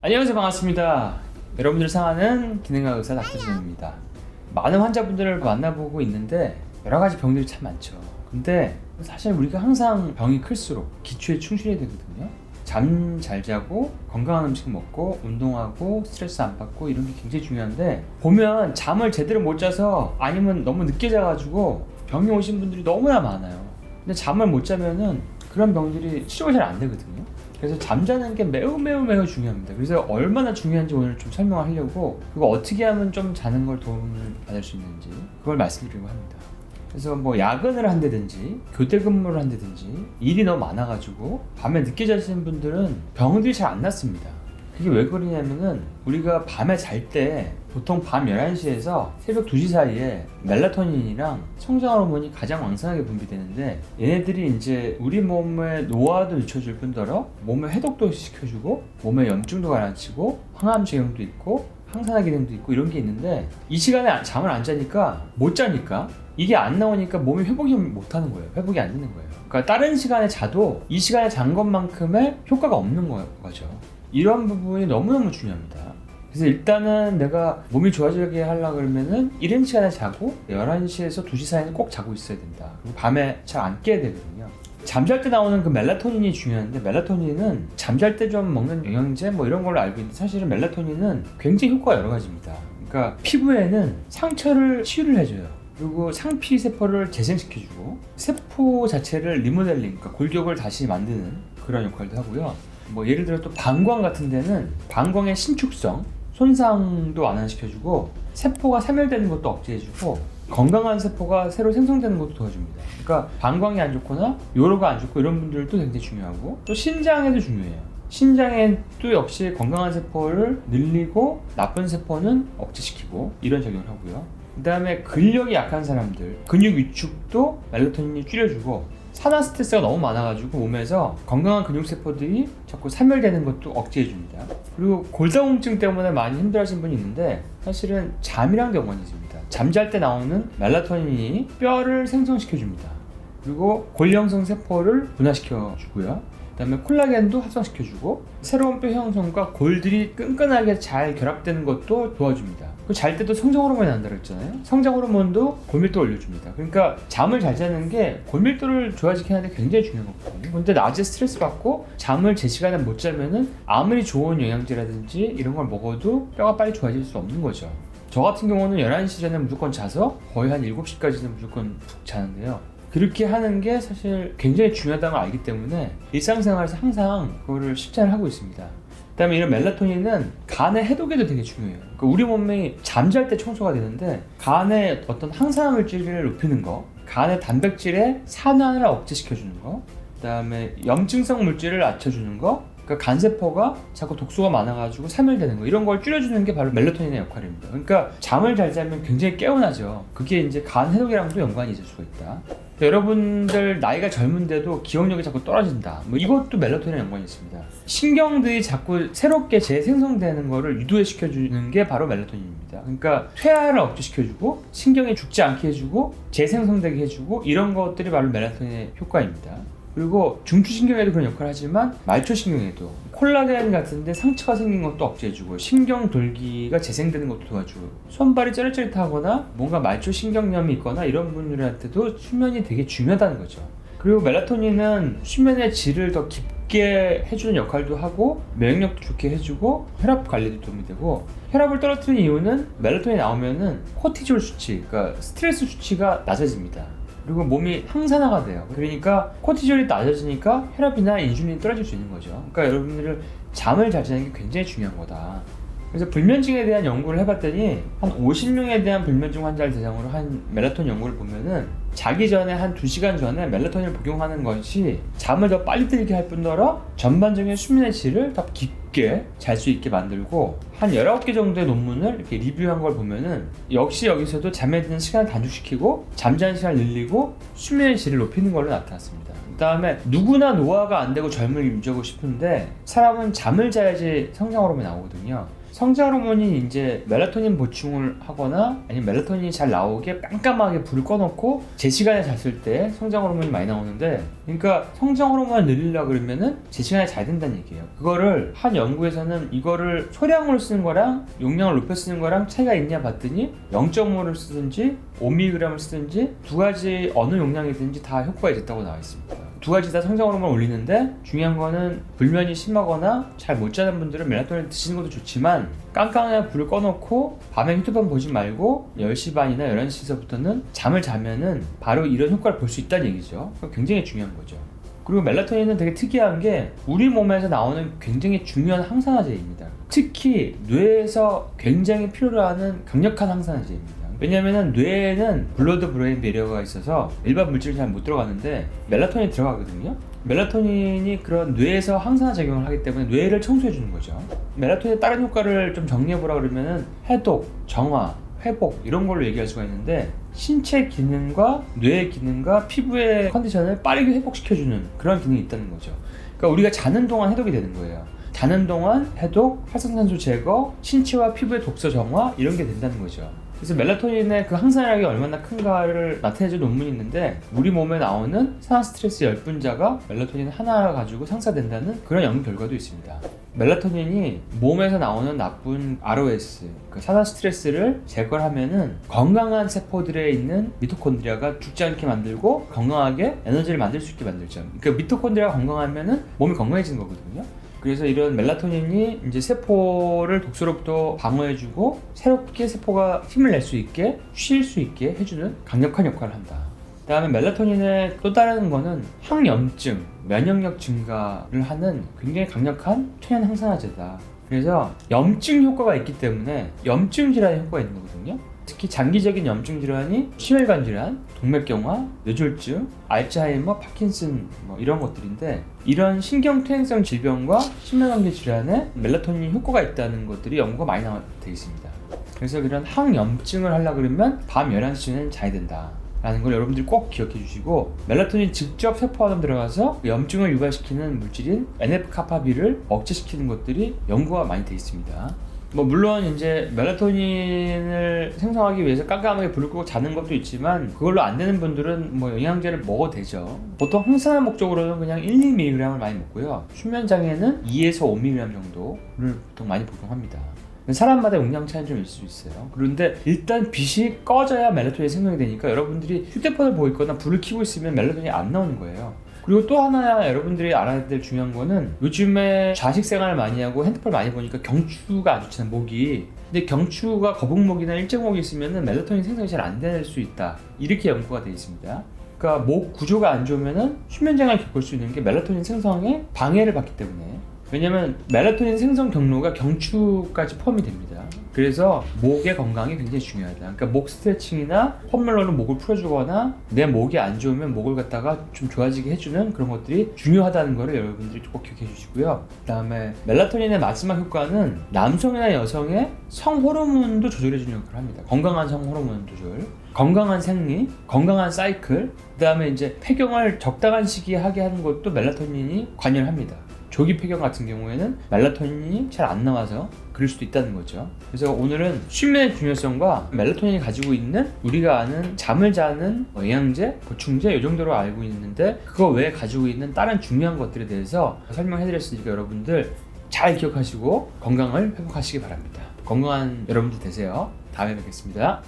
안녕하세요, 반갑습니다. 여러분들 상하는 기능학 의사 닥터진입니다. 많은 환자분들을 만나보고 있는데 여러가지 병들이 참 많죠. 근데 사실 우리가 항상 병이 클수록 기초에 충실해야 되거든요. 잠 잘 자고 건강한 음식 먹고 운동하고 스트레스 안 받고 이런 게 굉장히 중요한데, 보면 잠을 제대로 못 자서 아니면 너무 늦게 자가지고 병이 오신 분들이 너무나 많아요. 근데 잠을 못 자면은 그런 병들이 치료가 잘 안 되거든요. 그래서 잠자는 게 매우 중요합니다. 그래서 얼마나 중요한지 오늘 좀 설명하려고, 그리고 어떻게 하면 좀 자는 걸 도움을 받을 수 있는지 그걸 말씀드리려고 합니다. 그래서 뭐 야근을 한다든지 교대 근무를 한다든지 일이 너무 많아가지고 밤에 늦게 자시는 분들은 병들이 잘 안 낫습니다. 그게 왜 그러냐면은, 우리가 밤에 잘 때 보통 밤 11시에서 새벽 2시 사이에 멜라토닌이랑 성장 호르몬이 가장 왕성하게 분비되는데, 얘네들이 이제 우리 몸의 노화도 늦춰줄 뿐더러 몸의 해독도 시켜주고 몸의 염증도 가라앉히고 항암 작용도 있고 항산화 기능도 있고 이런 게 있는데, 이 시간에 잠을 안 자니까, 못 자니까 이게 안 나오니까 몸이 회복이 못 하는 거예요. 회복이 안 되는 거예요. 그러니까 다른 시간에 자도 이 시간에 잔 것만큼의 효과가 없는 거죠. 이런 부분이 너무너무 중요합니다. 그래서 일단은 내가 몸이 좋아지게 하려고 그러면은 이른 시간에 자고 11시에서 2시 사이는 꼭 자고 있어야 된다. 그리고 밤에 잘 안 깨야 되거든요. 잠잘 때 나오는 그 멜라토닌이 중요한데, 멜라토닌은 잠잘 때 좀 먹는 영양제 뭐 이런 걸로 알고 있는데, 사실은 멜라토닌은 굉장히 효과가 여러 가지입니다. 그러니까 피부에는 상처를 치유를 해줘요. 그리고 상피 세포를 재생시켜주고 세포 자체를 리모델링, 그러니까 골격을 다시 만드는 그런 역할도 하고요. 뭐 예를 들어 또 방광 같은 데는 방광의 신축성, 손상도 완화시켜주고 세포가 사멸되는 것도 억제해주고 건강한 세포가 새로 생성되는 것도 도와줍니다. 그러니까 방광이 안 좋거나 요로가 안 좋고 이런 분들도 굉장히 중요하고, 또 신장에도 중요해요. 신장에도 역시 건강한 세포를 늘리고 나쁜 세포는 억제시키고 이런 작용을 하고요. 그 다음에 근력이 약한 사람들, 근육 위축도 멜라토닌이 줄여주고, 산화 스트레스가 너무 많아가지고 몸에서 건강한 근육세포들이 자꾸 사멸되는 것도 억제해줍니다. 그리고 골다공증 때문에 많이 힘들어하시는 분이 있는데, 사실은 잠이랑도 연관이 있습니다. 잠잘 때 나오는 멜라토닌이 뼈를 생성시켜줍니다. 그리고 골형성 세포를 분화시켜주고요. 그 다음에 콜라겐도 합성시켜주고, 새로운 뼈 형성과 골들이 끈끈하게 잘 결합되는 것도 도와줍니다. 잘 때도 성장 호르몬이 난다고 했잖아요. 성장 호르몬도 골밀도 올려줍니다. 그러니까 잠을 잘 자는 게 골밀도를 좋아지게 하는데 굉장히 중요한 거거든요. 근데 낮에 스트레스 받고 잠을 제 시간에 못 자면은 아무리 좋은 영양제라든지 이런 걸 먹어도 뼈가 빨리 좋아질 수 없는 거죠. 저 같은 경우는 11시 전에 무조건 자서 거의 한 7시까지는 무조건 푹 자는데요. 그렇게 하는 게 사실 굉장히 중요하다는 걸 알기 때문에 일상생활에서 항상 그거를 실천을 하고 있습니다. 그 다음에 이런 멜라토닌은 간의 해독에도 되게 중요해요. 그러니까 우리 몸이 잠잘 때 청소가 되는데, 간의 어떤 항산화 물질을 높이는 거, 간의 단백질의 산화를 억제시켜주는 거, 그 다음에 염증성 물질을 낮춰주는 거, 그러니까 간세포가 자꾸 독소가 많아가지고 사멸되는 거, 이런 걸 줄여주는 게 바로 멜라토닌의 역할입니다. 그러니까 잠을 잘 자면 굉장히 개운하죠. 그게 이제 간 해독이랑도 연관이 있을 수가 있다. 여러분들 나이가 젊은데도 기억력이 자꾸 떨어진다, 뭐 이것도 멜라토닌에 연관이 있습니다. 신경들이 자꾸 새롭게 재생성되는 거를 유도해 시켜주는 게 바로 멜라토닌입니다. 그러니까 퇴화를 억제시켜주고 신경이 죽지 않게 해주고 재생성되게 해주고, 이런 것들이 바로 멜라토닌의 효과입니다. 그리고 중추신경에도 그런 역할을 하지만 말초신경에도 콜라겐 같은데 상처가 생긴 것도 억제해주고, 신경 돌기가 재생되는 것도 도와주고, 손발이 쩌릿쩌릿하거나 뭔가 말초신경염이 있거나 이런 분들한테도 수면이 되게 중요하다는 거죠. 그리고 멜라토닌은 수면의 질을 더 깊게 해주는 역할도 하고,免疫力도 좋게 해주고, 혈압 관리도 도움이 되고, 혈압을 떨어뜨리는 이유는 멜라토닌이 나오면은 코티졸 수치, 그러니까 스트레스 수치가 낮아집니다. 그리고 몸이 항산화가 돼요. 그러니까 코티졸이 낮아지니까 혈압이나 인슐린이 떨어질 수 있는 거죠. 그러니까 여러분들은 잠을 잘 자는 게 굉장히 중요한 거다. 그래서 불면증에 대한 연구를 해봤더니 한 50명에 대한 불면증 환자를 대상으로 한 멜라토닌 연구를 보면은, 자기 전에 한 2시간 전에 멜라토닌을 복용하는 것이 잠을 더 빨리 들게 할 뿐더러 전반적인 수면의 질을 더 깊게 잘 수 있게 만들고, 한 19개 정도의 논문을 이렇게 리뷰한 걸 보면은 역시 여기서도 잠에 드는 시간을 단축시키고 잠자는 시간을 늘리고 수면의 질을 높이는 걸로 나타났습니다. 그 다음에 누구나 노화가 안 되고 젊음을 유지하고 싶은데, 사람은 잠을 자야지 성장 호르몬이 나오거든요. 성장 호르몬이 이제 멜라토닌 보충을 하거나 아니면 멜라토닌이 잘 나오게 깜깜하게 불을 꺼놓고 제 시간에 잤을 때 성장 호르몬이 많이 나오는데, 그러니까 성장 호르몬을 늘리려고 그러면은 제 시간에 자야 된다는 얘기예요. 그거를 한 연구에서는 이거를 소량으로 쓰는 거랑 용량을 높여 쓰는 거랑 차이가 있냐 봤더니 0.5를 쓰든지 5mg을 쓰든지 두 가지 어느 용량이든지 다 효과가 있다고 나와 있습니다. 두 가지 다 성장 호르몬을 올리는데, 중요한 거는 불면이 심하거나 잘 못 자는 분들은 멜라토닌 드시는 것도 좋지만 깜깜하게 불을 꺼놓고 밤에 휴대폰 보지 말고 10시 반이나 11시서부터는 잠을 자면은 바로 이런 효과를 볼 수 있다는 얘기죠. 굉장히 중요한 거죠. 그리고 멜라토닌은 되게 특이한 게 우리 몸에서 나오는 굉장히 중요한 항산화제입니다. 특히 뇌에서 굉장히 필요로 하는 강력한 항산화제입니다. 왜냐면은 뇌에는 블러드 브레인 배리어가 있어서 일반 물질이 잘 못 들어가는데 멜라토닌이 들어가거든요. 멜라토닌이 그런 뇌에서 항산화 작용을 하기 때문에 뇌를 청소해 주는 거죠. 멜라토닌의 다른 효과를 좀 정리해 보라 그러면은 해독, 정화, 회복 이런 걸로 얘기할 수가 있는데, 신체 기능과 뇌의 기능과 피부의 컨디션을 빠르게 회복시켜주는 그런 기능이 있다는 거죠. 그러니까 우리가 자는 동안 해독이 되는 거예요. 자는 동안 해독, 활성산소 제거, 신체와 피부의 독소 정화 이런 게 된다는 거죠. 그래서 멜라토닌의 그 항산화력이 얼마나 큰가를 나타내준 논문이 있는데, 우리 몸에 나오는 산화 스트레스 10분자가 멜라토닌 하나 가지고 상쇄된다는 그런 연구 결과도 있습니다. 멜라토닌이 몸에서 나오는 나쁜 ROS, 그 산화 스트레스를 제거를 하면은 건강한 세포들에 있는 미토콘드리아가 죽지 않게 만들고 건강하게 에너지를 만들 수 있게 만들죠. 그러니까 미토콘드리아가 건강하면은 몸이 건강해지는 거거든요. 그래서 이런 멜라토닌이 이제 세포를 독소로부터 방어해주고 새롭게 세포가 힘을 낼 수 있게, 쉴 수 있게 해주는 강력한 역할을 한다. 그 다음에 멜라토닌의 또 다른 거는 항염증, 면역력 증가를 하는 굉장히 강력한 천연 항산화제다. 그래서 염증 효과가 있기 때문에 염증 질환에 효과가 있는 거거든요. 특히 장기적인 염증 질환이 심혈관 질환, 동맥경화, 뇌졸중, 알츠하이머, 파킨슨 이런 것들인데, 이런 신경퇴행성 질병과 심혈관계 질환에 멜라토닌 효과가 있다는 것들이 연구가 많이 나와 있습니다. 그래서 이런 항염증을 하려고 그러면 밤 11시는 자야 된다 라는 걸 여러분들이 꼭 기억해 주시고, 멜라토닌 직접 세포 안으로 들어가서 염증을 유발시키는 물질인 NF-kappaB를 억제시키는 것들이 연구가 많이 되어 있습니다. 물론 이제 멜라토닌을 생성하기 위해서 깜깜하게 불을 끄고 자는 것도 있지만, 그걸로 안 되는 분들은 영양제를 먹어도 되죠. 보통 항산화 목적으로는 그냥 1, 2mg을 많이 먹고요. 수면 장애는 2에서 5mg 정도를 보통 많이 복용합니다. 사람마다 용량 차이는 좀 있을 수 있어요. 그런데 일단 빛이 꺼져야 멜라토닌이 생성이 되니까, 여러분들이 휴대폰을 보고 있거나 불을 켜고 있으면 멜라토닌이 안 나오는 거예요. 그리고 또 하나 여러분들이 알아야 될 중요한 거는, 요즘에 자식 생활을 많이 하고 핸드폰을 많이 보니까 경추가 안 좋잖아요, 목이. 근데 경추가 거북목이나 일제목이 있으면 멜라토닌 생성이 잘 안 될 수 있다, 이렇게 연구가 되어 있습니다. 그러니까 목 구조가 안 좋으면 수면장애를 겪을 수 있는 게 멜라토닌 생성에 방해를 받기 때문에. 왜냐면 멜라토닌 생성 경로가 경추까지 포함이 됩니다. 그래서 목의 건강이 굉장히 중요하다. 그러니까 목 스트레칭이나 폼롤러로 목을 풀어주거나, 내 목이 안 좋으면 목을 갖다가 좀 좋아지게 해주는 그런 것들이 중요하다는 거를 여러분들이 꼭 기억해 주시고요. 그 다음에 멜라토닌의 마지막 효과는 남성이나 여성의 성호르몬도 조절해주는 역할을 합니다. 건강한 성호르몬 조절, 건강한 생리, 건강한 사이클, 그 다음에 이제 폐경을 적당한 시기에 하게 하는 것도 멜라토닌이 관여를 합니다. 조기 폐경 같은 경우에는 멜라토닌이 잘 안 나와서 그럴 수도 있다는 거죠. 그래서 오늘은 수면의 중요성과 멜라토닌이 가지고 있는, 우리가 아는 잠을 자는 영양제, 보충제 이 정도로 알고 있는데, 그거 외에 가지고 있는 다른 중요한 것들에 대해서 설명해 드렸으니까 여러분들 잘 기억하시고 건강을 회복하시기 바랍니다. 건강한 여러분들 되세요. 다음에 뵙겠습니다.